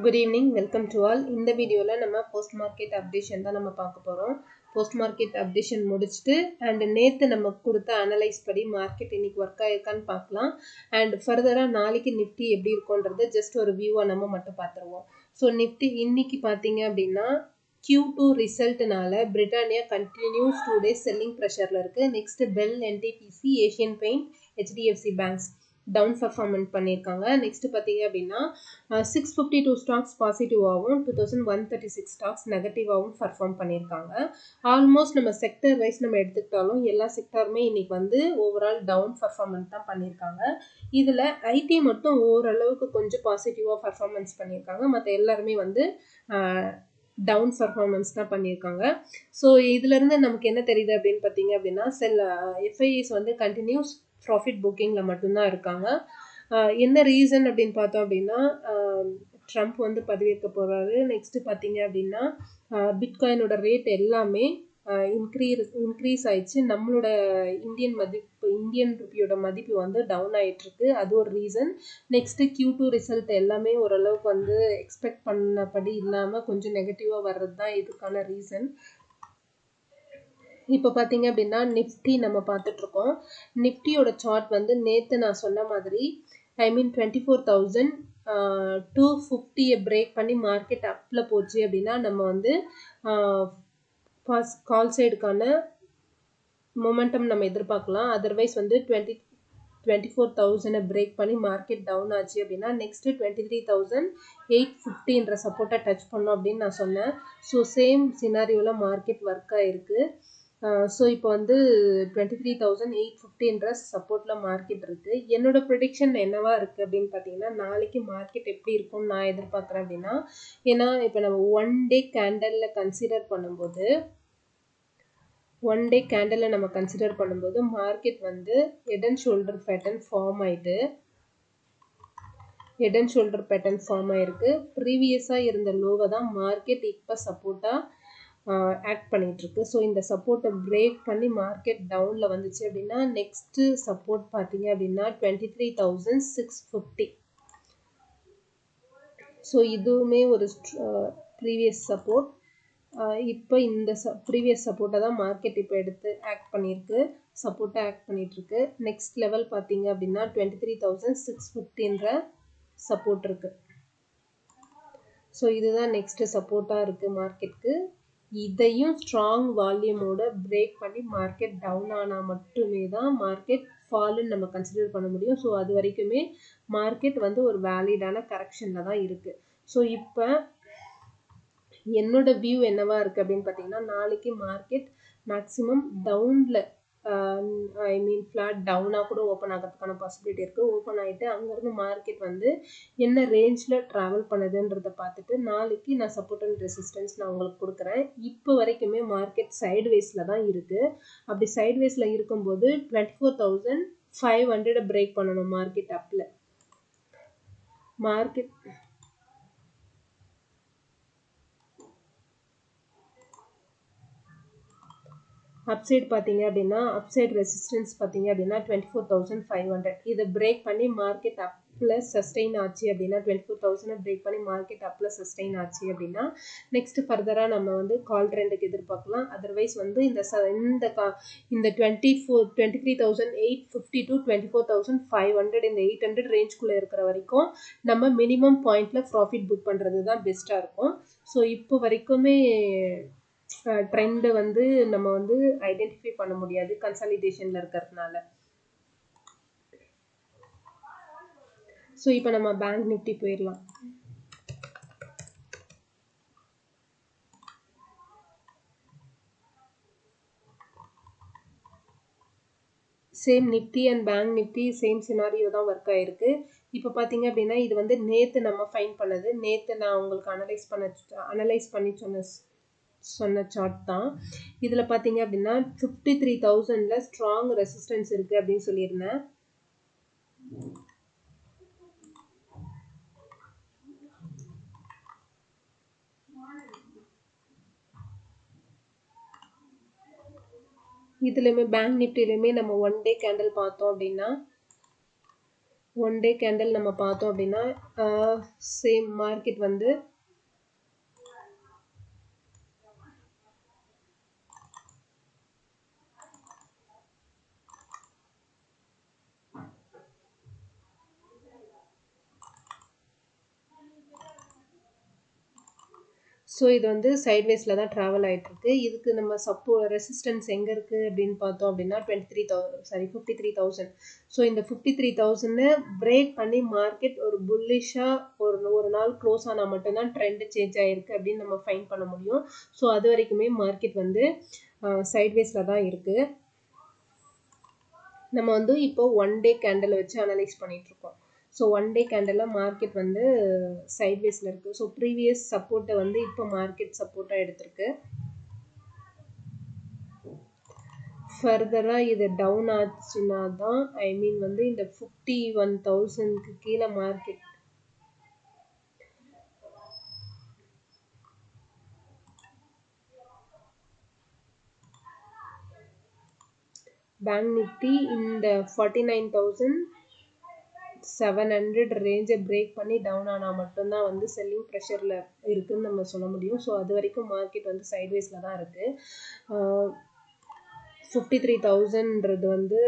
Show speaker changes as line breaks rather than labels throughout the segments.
Good evening, welcome to all. இந்த வீடியோல நம்ம போஸ்ட் மார்க்கெட் அப்டேஷன் தான் நம்ம பார்க்க போறோம். போஸ்ட் மார்க்கெட் அப்டேஷன் முடிச்சிட்டு அண்ட் நேத்து நம்ம கொடுத்த அனலைஸ் படி மார்க்கெட் இன்னைக்கு ஒர்க் ஆயிருக்கான்னு பார்க்கலாம். அண்ட் ஃபர்தரா நாளைக்கு நிஃப்டி எப்படி இருக்கும்ன்றது ஜஸ்ட் ஒரு வியூவா நம்ம மட்டும் பார்த்துருவோம். ஸோ நிஃப்டி இன்னைக்கு பார்த்தீங்க அப்படின்னா Q2 ரிசல்ட்னால பிரிட்டானியா கண்டினியூஸ் 2 days செல்லிங் ப்ரெஷர்ல இருக்கு. Next BEL, NTPC, Asian paint, HDFC banks down performance பண்ணியிருக்காங்க. நெக்ஸ்ட் பார்த்தீங்க அப்படின்னா 652 ஸ்டாக்ஸ் பாசிட்டிவாகவும் 2136 ஸ்டாக்ஸ் நெகட்டிவாகவும் பர்ஃபார்ம் பண்ணியிருக்காங்க. ஆல்மோஸ்ட் நம்ம செக்டர் வைஸ் நம்ம எடுத்துக்கிட்டாலும் எல்லா செக்டருமே இன்னைக்கு வந்து ஓவரால் டவுன் பர்ஃபார்மன்ஸ் தான் பண்ணியிருக்காங்க. இதில் ஐடி மட்டும் ஓரளவுக்கு கொஞ்சம் பாசிட்டிவாக பர்ஃபார்மன்ஸ் பண்ணியிருக்காங்க. மற்ற எல்லாருமே வந்து டவுன் பர்ஃபார்மன்ஸ் தான் பண்ணியிருக்காங்க. ஸோ இதுலேருந்து நமக்கு என்ன தெரியுது அப்படின்னு பார்த்தீங்க அப்படின்னா எஃப்ஐஎஸ் வந்து கண்டினியூஸ் ப்ராஃபிட் புக்கிங்கில் மட்டும்தான் இருக்காங்க. என்ன ரீசன் அப்படின்னு பார்த்தோம் அப்படின்னா ட்ரம்ப் வந்து பதவியேற்க போகிறாரு. நெக்ஸ்ட் பார்த்தீங்க அப்படின்னா பிட்காயினோட ரேட் எல்லாமே இன்க்ரீஸ் ஆயிடுச்சு. நம்மளோட இந்தியன் ருப்பியோட மதிப்பு வந்து டவுன் ஆகிட்டு இருக்கு. அது ஒரு ரீசன். நெக்ஸ்ட் Q2 ரிசல்ட் எல்லாமே ஓரளவுக்கு வந்து எக்ஸ்பெக்ட் பண்ணபடி இல்லாமல் கொஞ்சம் நெகட்டிவாக வர்றது தான் இதுக்கான ரீசன். இப்போ பார்த்தீங்க அப்படின்னா நிஃப்டி நம்ம பார்த்துட்ருக்கோம். நிஃப்டியோட சார்ட் வந்து நேற்று நான் சொன்ன மாதிரி 24,250 பிரேக் பண்ணி மார்க்கெட் அப்பில் போச்சு அப்படின்னா நம்ம வந்து கால் சைடுக்கான மொமெண்டம் நம்ம எதிர்பார்க்கலாம். அதர்வைஸ் வந்து 24,000 பிரேக் பண்ணி மார்க்கெட் டவுன் ஆச்சு அப்படின்னா நெக்ஸ்ட் 23,850 சப்போர்ட்டை டச் பண்ணோம் அப்படின்னு நான் சொன்னேன். ஸோ சேம் சினாரியோவில் மார்க்கெட் ஒர்க் ஆயிருக்கு. ஸோ இப்போ வந்து 23,850 சப்போர்ட்டில் மார்க்கெட் இருக்குது. என்னோட ப்ரெடிக்ஷன் என்னவா இருக்குது அப்படின்னு பார்த்தீங்கன்னா நாளைக்கு மார்க்கெட் எப்படி இருக்கும்னு நான் எதிர்பார்க்குறேன் அப்படின்னா, ஏன்னா இப்போ நம்ம ஒன் டே கேண்டலில் கன்சிடர் பண்ணும்போது மார்க்கெட் வந்து head and shoulder pattern form ஆயிருக்கு. ப்ரீவியஸாக இருந்த லோவை தான் மார்க்கெட் இப்போ சப்போர்ட்டாக ஆக்ட் பண்ணிட்டு இருக்கு. ஸோ இந்த சப்போர்ட்டை பிரேக் பண்ணி மார்க்கெட் டவுனில் வந்துச்சு அப்படின்னா நெக்ஸ்ட் சப்போர்ட் பார்த்தீங்க அப்படின்னா 23,650. ஸோ இதுவுமே ஒரு ப்ரீவியஸ் சப்போர்ட். இப்போ இந்த ப்ரீவியஸ் சப்போர்ட்டை தான் மார்க்கெட் இப்போ எடுத்து சப்போர்ட்டை ஆக்ட் பண்ணிட்டு இருக்கு. நெக்ஸ்ட் லெவல் பார்த்தீங்க அப்படின்னா 23,650 சப்போர்ட் இருக்கு. ஸோ இதுதான் நெக்ஸ்ட் சப்போர்ட்டாக இருக்கு மார்க்கெட்டுக்கு. இதையும் ஸ்ட்ராங் வால்யூமோட பிரேக் பண்ணி மார்க்கெட் டவுன் ஆனால் மட்டுமே தான் மார்க்கெட் ஃபால்னு நம்ம கன்சிடர் பண்ண முடியும். ஸோ அது வரைக்குமே மார்க்கெட் வந்து ஒரு வேலிடான கரெக்ஷனில் தான் இருக்குது. ஸோ இப்போ என்னோட வியூ என்னவா இருக்குது அப்படின்னு பார்த்தீங்கன்னா நாளைக்கு மார்க்கெட் மேக்ஸிமம் டவுனில் ஃப்ளாட் டவுனாக கூட ஓப்பன் ஆகிறதுக்கான பாசிபிலிட்டி இருக்குது. ஓப்பன் ஆகிட்டு அங்கேருந்து மார்க்கெட் வந்து என்ன ரேஞ்சில் ட்ராவல் பண்ணுதுன்றதை பார்த்துட்டு நாளைக்கு நான் சப்போர்ட் அண்ட் ரெசிஸ்டன்ஸ் நான் உங்களுக்கு கொடுக்குறேன். இப்போ வரைக்குமே மார்க்கெட் சைட்வேஸில் தான் இருக்குது. அப்படி சைட்வேஸில் இருக்கும்போது 24,500 பிரேக் பண்ணணும் மார்க்கெட் அப்பில். அப்சைட் பார்த்தீங்க அப்படின்னா அப்சைட் ரெசிஸ்டன்ஸ் பார்த்தீங்க அப்படின்னா 24,500. இதை பிரேக் பண்ணி மார்க்கெட் அப்பில் சஸ்டெயின் ஆச்சு அப்படின்னா 24,000 பிரேக் பண்ணி மார்க்கெட் அப்பில் சஸ்டெயின் ஆச்சு அப்படின்னா நெக்ஸ்ட் ஃபர்தராக நம்ம வந்து கால் ட்ரெண்டுக்கு எதிர்பார்க்கலாம். அதர்வைஸ் வந்து இந்த 23,850 to 24,500 இந்த 800 ரேஞ்ச்குள்ளே இருக்கிற வரைக்கும் நம்ம மினிமம் பாயிண்டில் ப்ராஃபிட் புக் பண்ணுறது தான் பெஸ்ட்டாக இருக்கும். ஸோ இப்போ வரைக்குமே ட்ரெண்ட் வந்து நம்ம வந்து ஐடென்டிஃபை பண்ண முடியாது கன்சாலிடேஷன்ல இருக்கிறதுனால. ஸோ இப்போ நம்ம பேங்க் நிஃப்டி போயிடலாம். Same Nifty and bank Nifty same scenario தான் ஒர்க் ஆயிருக்கு. இப்போ பார்த்தீங்க அப்படின்னா இது வந்து நேற்று நம்ம ஃபைண்ட் பண்ணது. நேற்று நான் உங்களுக்கு அனலைஸ் பண்ணி சொன்ன சார்ட் தான். இதில் பார்த்தீங்க அப்படின்னா 53,000ல ஸ்ட்ராங் ரெசிஸ்டன்ஸ் இருக்குது அப்படின்னு சொல்லியிருந்தேன். இதுலையுமே பேங்க் நிஃப்டிலையுமே நம்ம ஒன் டே கேண்டில் பார்த்தோம் அப்படின்னா ஒன் டே கேண்டில் நம்ம பார்த்தோம் அப்படின்னா சேம் மார்க்கெட் வந்து ஸோ இது வந்து சைட்வேஸில் தான் ட்ராவல் ஆகிட்டுருக்கு. இதுக்கு நம்ம ரெசிஸ்டன்ஸ் எங்கே இருக்குது அப்படின்னு பார்த்தோம் அப்படின்னா 53,000. ஸோ இந்த 53,000 பிரேக் பண்ணி மார்க்கெட் ஒரு புல்லிஷாக ஒரு நாள் க்ளோஸ் ஆனால் மட்டும்தான் ட்ரெண்டு சேஞ்ச் ஆகிருக்கு அப்படின்னு நம்ம ஃபைண்ட் பண்ண முடியும். ஸோ அது வரைக்குமே மார்க்கெட் வந்து சைட்வேஸில் தான் இருக்குது. நம்ம வந்து இப்போ ஒன் டே கேண்டில் வச்சு அனலைஸ் பண்ணிகிட்ருக்கோம். ஸோ ஒன் டே கேண்டலில் மார்க்கெட் வந்து சைட்வேஸில் இருக்குது. ஸோ ப்ரீவியஸ் சப்போர்ட்டை வந்து இப்போ மார்க்கெட் சப்போர்ட்டாக எடுத்திருக்கு. ஃபர்தராக இது டவுன் ஆச்சுன்னா தான் வந்து இந்த 51,000க்கு கீழே மார்க்கெட் பேங்க் நிஃப்டி இந்த 49,700 ரேஞ்சை பிரேக் பண்ணி டவுன் ஆனால் மட்டும்தான் வந்து செல்லிங் ப்ரெஷரில் இருக்குதுன்னு நம்ம சொல்ல முடியும். ஸோ அது வரைக்கும் மார்க்கெட் வந்து சைட்வேஸில் தான் இருக்குது. 53,000ன்றது வந்து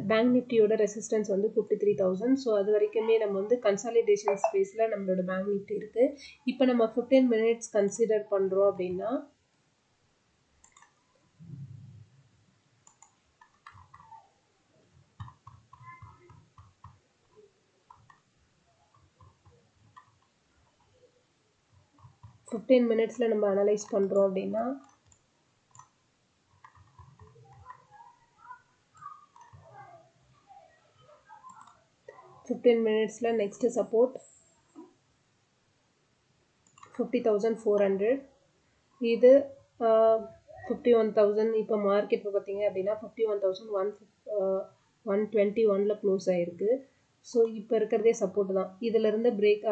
பேங்க் நிஃப்டியோட ரெசிஸ்டன்ஸ் வந்து 53,000. ஸோ அது வரைக்குமே நம்ம வந்து கன்சாலிடேஷன் ஸ்பேஸில் நம்மளோட பேங்க் நிஃப்டி இருக்குது. இப்போ நம்ம 15 மினிட்ஸ் கன்சிடர் பண்ணுறோம் அப்படின்னா நம்ம அனலைஸ் பண்ணுறோம் அப்படின்னா 15 மினிட்ஸில் நெக்ஸ்ட் சப்போர்ட் 50,400. இது 51,000. இப்போ மார்க்கெட் பார்த்தீங்க அப்படின்னா 51,121 க்ளோஸ் ஆகிருக்கு. ஸோ இப்போ இருக்கிறதே சப்போர்ட் தான். இதிலிருந்து பிரேக்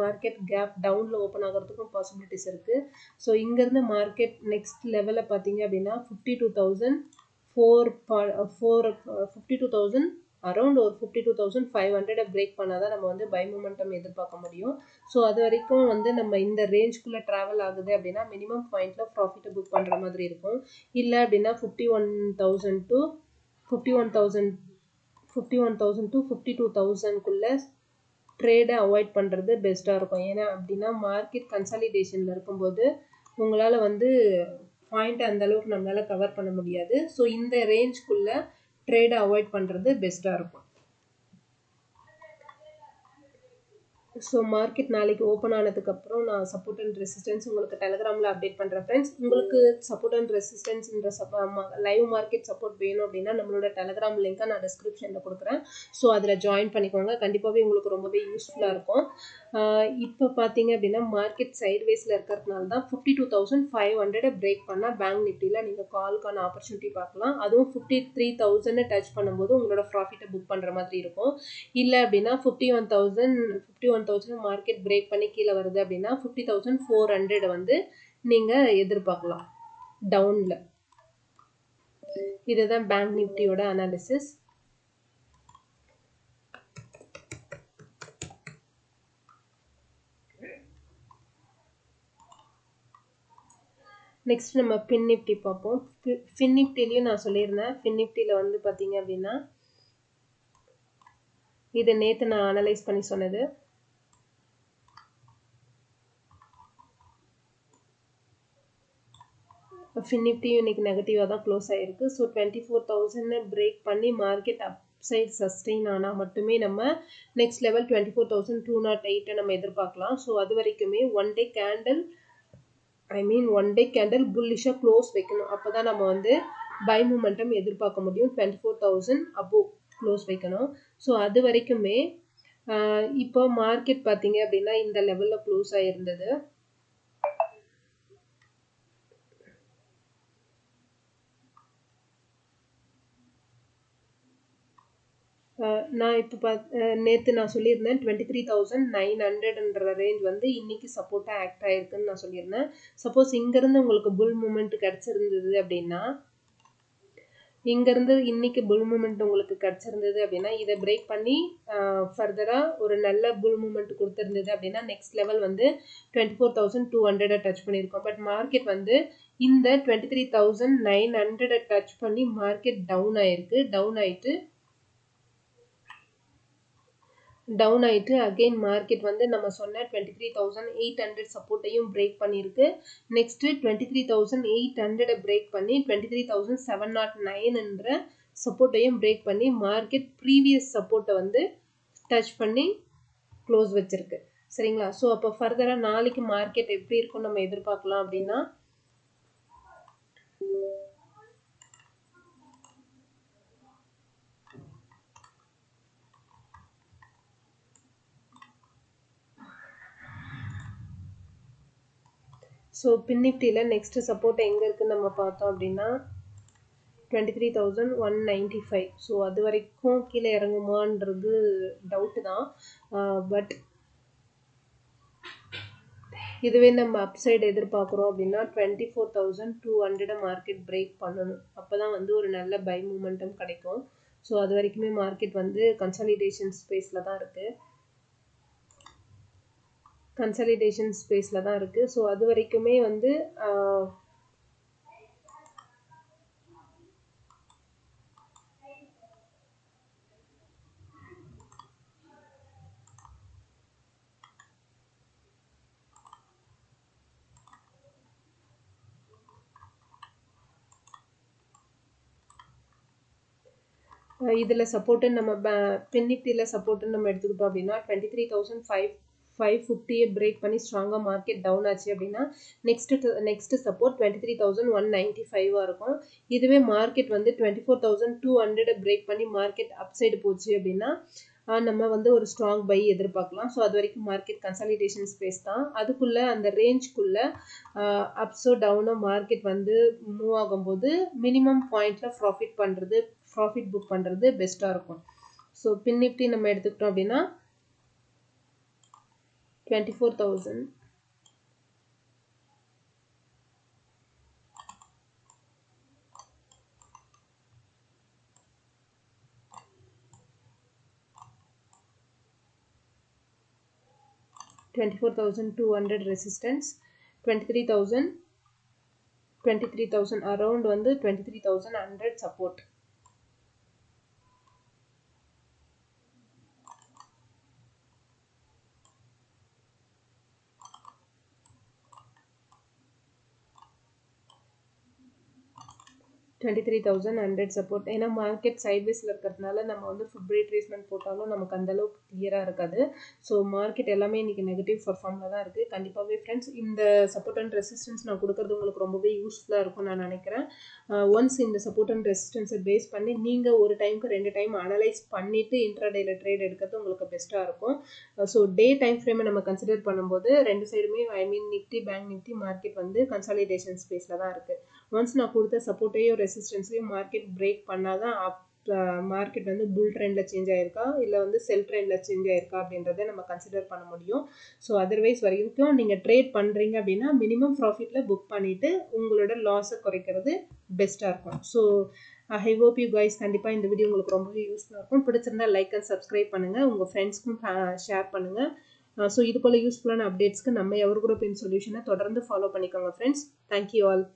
மார்க்கெட் கேப் டவுனில் ஓப்பன் ஆகிறதுக்கும் பாசிபிலிட்டிஸ் இருக்குது. ஸோ இங்கேருந்து மார்க்கெட் நெக்ஸ்ட் லெவலில் பார்த்தீங்க அப்படின்னா 52,000 அரௌண்ட் ஒரு 52,500 பிரேக் பண்ணால் தான் நம்ம வந்து பை மொமெண்டம் எதிர்பார்க்க முடியும். ஸோ அது வரைக்கும் வந்து நம்ம இந்த ரேஞ்சுக்குள்ளே ட்ராவல் ஆகுது அப்படின்னா மினிமம் பாயிண்டில் ப்ராஃபிட்டை புக் பண்ணுற மாதிரி இருக்கும். இல்லை அப்படின்னா 51,000 to 52,000க்குள்ளே ட்ரேடை அவாய்ட் பண்ணுறது பெஸ்ட்டாக இருக்கும். ஏன்னா அப்படின்னா மார்க்கெட் கன்சாலிடேஷனில் இருக்கும்போது உங்களால் வந்து பாயிண்ட் அந்தளவுக்கு நம்மளால் கவர் பண்ண முடியாது. ஸோ இந்த ரேஞ்சுக்குள்ளே ட்ரேடை அவாய்ட் பண்ணுறது பெஸ்ட்டாக இருக்கும். ஸோ மார்க்கெட் நாளைக்கு ஓப்பன் ஆனதுக்கப்புறம் நான் சப்போர்ட் அண்ட் ரெசிஸ்டன்ஸ் உங்களுக்கு டெலிகிராமில் அப்டேட் பண்ணுறேன் ஃப்ரெண்ட்ஸ். உங்களுக்கு சப்போர்ட் அண்ட் ரெசிஸ்டன்ஸ்ன்ற லைவ் மார்க்கெட் சப்போர்ட் வேணும் அப்படின்னா நம்மளோட டெலிகிராம் லிங்க்கை நான் டிஸ்கிரிப்ஷனில் கொடுக்குறேன். ஸோ அதில் ஜாயின் பண்ணிக்கோங்க. கண்டிப்பாகவே உங்களுக்கு ரொம்பவே யூஸ்ஃபுல்லாக இருக்கும். இப்போ பார்த்தீங்க அப்படின்னா மார்க்கெட் சைட்வேஸில் இருக்கிறதுனால தான் 52,500 பிரேக் பண்ணால் பேங்க் நிஃப்டியில் நீங்கள் கால்க்கான ஆப்பர்ச்சுனிட்டி பார்க்கலாம். அதுவும் 53,000 டச் பண்ணும்போது உங்களோட ப்ராஃபிட்டை புக் பண்ணுற மாதிரி இருக்கும். இல்லை அப்படின்னா 51,000 மார்க்கெட் பிரேக் பண்ணி கீழே வருது அப்படின்னா 50,400 வந்து நீங்கள் எதிர்பார்க்கலாம் டவுனில். இதுதான் பேங்க் நிஃப்டியோட அனாலிசிஸ். நெக்ஸ்ட் நம்ம ஃபின் நிஃப்டி பார்ப்போம். ஃபின் நிஃப்டிலையும் நான் சொல்லியிருந்தேன். ஃபின் நிஃப்டியில் வந்து பார்த்தீங்க அப்படின்னா இதை நேற்று நான் அனலைஸ் பண்ணி சொன்னது. ஃபின் நிஃப்டியும் இன்னைக்கு நெகட்டிவாக தான் க்ளோஸ் ஆகிருக்கு. ஸோ 24,000 பிரேக் பண்ணி மார்க்கெட் அப் சைட் சஸ்டெயின் ஆனால் மட்டுமே நம்ம நெக்ஸ்ட் லெவல் 24,208 நம்ம எதிர்பார்க்கலாம். ஸோ அது வரைக்குமே ஒன் டே கேண்டில் புல்லிஷாக க்ளோஸ் வைக்கணும். அப்போ தான் நம்ம வந்து பை மூமெண்டம் எதிர்பார்க்க முடியும். 24,000 அபோவ் க்ளோஸ் வைக்கணும். ஸோ அது வரைக்குமே இப்போ மார்க்கெட் பார்த்தீங்க அப்படின்னா இந்த லெவலில் க்ளோஸ் ஆகிருந்தது. நான் இப்போ நேற்று நான் சொல்லியிருந்தேன் 23,900ன்ற ரேஞ்ச் வந்து இன்னைக்கு சப்போர்ட்டாக ஆக்ட் ஆயிருக்குன்னு நான் சொல்லியிருந்தேன். சப்போஸ் இங்கேருந்து உங்களுக்கு புல் மூமெண்ட் கிடச்சிருந்தது அப்படின்னா, இங்கேருந்து இன்னைக்கு புல் மூமெண்ட் உங்களுக்கு கிடச்சிருந்தது அப்படின்னா, இதை பிரேக் பண்ணி ஃபர்தராக ஒரு நல்ல புல் மூமெண்ட் கொடுத்துருந்தது அப்படின்னா நெக்ஸ்ட் லெவல் வந்து 24,200 டச் பண்ணியிருக்கோம். பட் மார்க்கெட் வந்து இந்த 23,900 டச் பண்ணி மார்க்கெட் டவுன் ஆயிருக்கு. டவுன் ஆயிட்டு அகெயின் மார்க்கெட் வந்து நம்ம சொன்ன 23,800 சப்போர்ட்டையும் பிரேக் பண்ணியிருக்கு. நெக்ஸ்ட் 23,800 பிரேக் பண்ணி 23,709ன்ற சப்போர்ட்டையும் பிரேக் பண்ணி மார்க்கெட் ப்ரீவியஸ் சப்போர்ட்டை வந்து டச் பண்ணி க்ளோஸ் வச்சிருக்கு. சரிங்களா? ஸோ அப்போ ஃபர்தராக நாளைக்கு மார்க்கெட் எப்படி இருக்கும்னு நம்ம எதிர்பார்க்கலாம் அப்படின்னா, ஸோ பின்னிஃப்டியில் நெக்ஸ்ட் சப்போர்ட் எங்கே இருக்குன்னு நம்ம பார்த்தோம் அப்படின்னா 23,195. ஸோ அது வரைக்கும் கீழே இறங்குமான்றது டவுட்டு தான். பட் இதுவே நம்ம அப்சைடு எதிர்பார்க்குறோம் அப்படின்னா 24,200 மார்க்கெட் பிரேக் பண்ணணும். அப்போ தான் வந்து ஒரு நல்ல பை மூமெண்டம் கிடைக்கும். ஸோ அது வரைக்குமே மார்க்கெட் வந்து கன்சாலிடேஷன் ஸ்பேஸில் தான் இருக்குது. ஸோ அது வரைக்குமே வந்து இதில் சப்போர்ட்டு நம்ம பின்னிஃப்டியில் சப்போர்ட்டுன்னு நம்ம எடுத்துக்கிட்டோம் அப்படின்னா 23,550 பிரேக் பண்ணி ஸ்ட்ராங்காக மார்க்கெட் டவுன் ஆச்சு அப்படின்னா நெக்ஸ்ட் சப்போர்ட் 23,195 இருக்கும். இதுவே மார்க்கெட் வந்து 24,200 பிரேக் பண்ணி மார்க்கெட் அப்சைடு போச்சு அப்படின்னா நம்ம வந்து ஒரு ஸ்ட்ராங் பை எதிர்பார்க்கலாம். ஸோ அது வரைக்கும் மார்க்கெட் கன்சாலிடேஷன் ஸ்பேஸ் தான். அதுக்குள்ளே அந்த ரேஞ்சுக்குள்ளே அப்ஸோ டவுனோ மார்க்கெட் வந்து மூவ் ஆகும்போது மினிமம் பாயிண்டில் ப்ராஃபிட் புக் பண்ணுறது பெஸ்ட்டாக இருக்கும். ஸோ பின்னிஃப்டி நம்ம எடுத்துக்கிட்டோம் அப்படின்னா 24,000 24,200 ரெசிஸ்டன்ஸ், 23,000 அரௌண்ட் வந்து 23,100 சப்போர்ட். சப்போர்ட். ஏன்னா மார்க்கெட் சைட்வேஸில் இருக்கிறதுனால நம்ம வந்து ஃபுட் ரீட்ரேஸ்மெண்ட் போட்டாலும் நமக்கு அந்தளவுக்கு கிளியராக இருக்காது. ஸோ மார்க்கெட் எல்லாமே இன்றைக்கி நெகட்டிவ் பர்ஃபார்மில் தான் இருக்குது. கண்டிப்பாகவே ஃப்ரெண்ட்ஸ் இந்த சப்போர்ட் அண்ட் ரெசிஸ்டன்ஸ் நான் கொடுக்குறது உங்களுக்கு ரொம்பவே யூஸ்ஃபுல்லாக இருக்கும்னு நான் நினைக்கிறேன். ஒன்ஸ் இந்த சப்போர்ட் அண்ட் ரெசிஸ்டன்ஸை பேஸ் பண்ணி நீங்கள் ஒரு டைமுக்கு 2 டைம் அனலைஸ் பண்ணிவிட்டு இன்ட்ராடேயில் ட்ரேட் எடுக்கிறது உங்களுக்கு பெஸ்ட்டாக இருக்கும். ஸோ டே டைம் ஃப்ரேமை நம்ம கன்சிடர் பண்ணும்போது ரெண்டு சைடுமே நிஃப்டி பேங்க் நிஃப்டி மார்க்கெட் வந்து கன்சாலிடேஷன் ஸ்பேஸில் தான் இருக்குது. ஒன்ஸ் நான் கொடுத்த சப்போர்ட்டையும் ரெசிஸ்டன்ஸையும் மார்க்கெட் பிரேக் பண்ணாதான் மார்க்கெட் வந்து புல் ட்ரெண்டில் சேஞ்ச் ஆயிருக்கா இல்லை வந்து செல் ட்ரெண்டில் சேஞ்ச் ஆயிருக்கா அப்படின்றத நம்ம கன்சிடர் பண்ண முடியும். ஸோ அதர்வைஸ் வரைக்கும் நீங்கள் ட்ரேட் பண்ணுறீங்க அப்படின்னா மினிமம் ப்ராஃபிட்டில் புக் பண்ணிவிட்டு உங்களோட லாஸை குறைக்கிறது பெஸ்ட்டாக இருக்கும். So I hope you guys கண்டிப்பாக இந்த வீடியோ உங்களுக்கு ரொம்பவே யூஸ்ஃபுல்லாக இருக்கும். பிடிச்சிருந்தா லைக் அண்ட் சப்ஸ்கிரைப் பண்ணுங்கள், உங்கள் ஃப்ரெண்ட்ஸ்க்கும் ஷேர் பண்ணுங்கள். ஸோ இது போல் யூஸ்ஃபுல்லான அப்டேட்ஸ்க்கு நம்ம எவர் குரூப் இன் சொல்யூஷனை தொடர்ந்து ஃபாலோ பண்ணிக்கோங்க ஃப்ரெண்ட்ஸ். Thank you all.